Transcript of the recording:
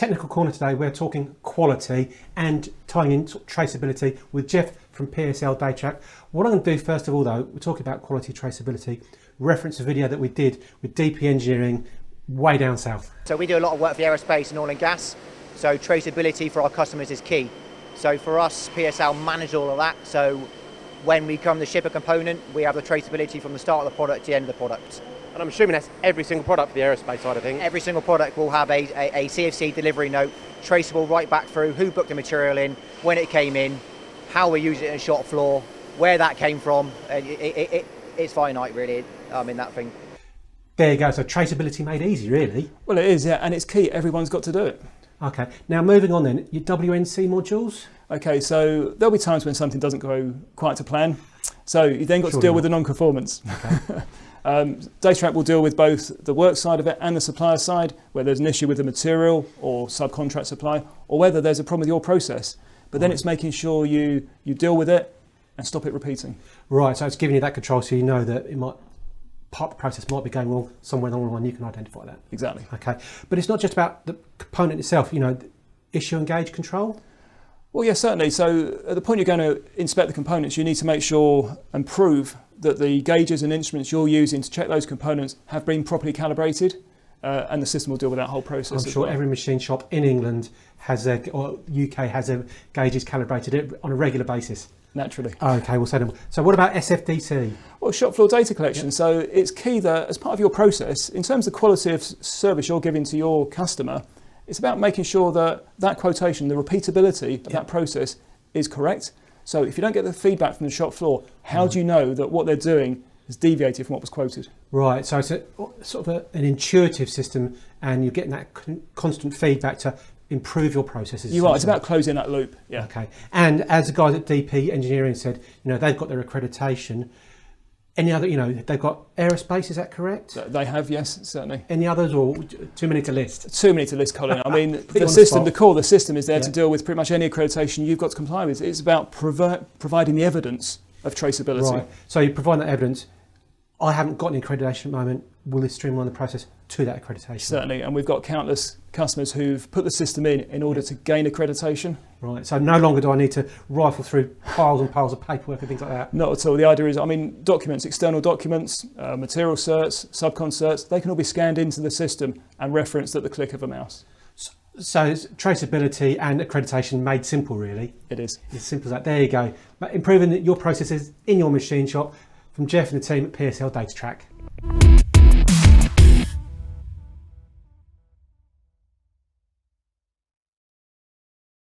Technical Corner today, we're talking quality and tying in traceability with Jeff from PSL Datatrack. What I'm going to do first of all though, we're talking about quality traceability, reference a video that we did with DP Engineering way down south. So we do a lot of work for the aerospace and oil and gas, so traceability for our customers is key. So for us, PSL manage all of that, so when we come to ship a component, we have the traceability from the start of the product to the end of the product. And I'm assuming that's every single product for the aerospace side of things. Every single product will have a CFC delivery note, traceable right back through who booked the material in, when it came in, how we use it in a shop floor, where that came from. It's finite really, in that thing. There you go, so traceability made easy really. Well it is, yeah, and it's key, everyone's got to do it. Okay, now moving on then, your WNC modules? Okay, so there'll be times when something doesn't go quite to plan. So you then got to deal with the non-conformance. Okay. Datatrack will deal with both the work side of it and the supplier side, where there's an issue with the material or subcontract supply, or whether there's a problem with your process. But then it's making sure you deal with it and stop it repeating. Right, so it's giving you that control so you know that part of the process might be going wrong somewhere along the line, you can identify that. Exactly. Okay, but it's not just about the component itself, issue and gauge control? Well, yes, certainly. So at the point you're going to inspect the components, you need to make sure and prove that the gauges and instruments you're using to check those components have been properly calibrated, and the system will deal with that whole process. I'm sure every machine shop in England or UK has their gauges calibrated on a regular basis. Naturally. Okay, we'll say them. So what about SFDC? Well, shop floor data collection. Yep. So it's key that as part of your process, in terms of the quality of service you're giving to your customer, it's about making sure that that quotation, the repeatability of that process is correct. So if you don't get the feedback from the shop floor, how do you know that what they're doing is deviated from what was quoted? Right, so it's an intuitive system and you're getting that constant feedback to improve your processes. You are, it's about closing that loop. Yeah. Okay, and as the guys at DP Engineering said, they've got their accreditation. Any other, they've got aerospace, is that correct? They have, yes, certainly. Any others, or too many to list? Too many to list, Colin. I mean, the core of the system is there to deal with pretty much any accreditation you've got to comply with. It's about providing the evidence of traceability. Right, so you provide that evidence. I haven't got any accreditation at the moment. Will this streamline the process to that accreditation? Certainly, and we've got countless customers who've put the system in order to gain accreditation. Right, so no longer do I need to rifle through piles and piles of paperwork and things like that? Not at all. The idea is, documents, external documents, material certs, subcon certs, they can all be scanned into the system and referenced at the click of a mouse. So it's traceability and accreditation made simple, really. It is. As simple as that. There you go. Improving your processes in your machine shop from Jeff and the team at PSL Datatrack.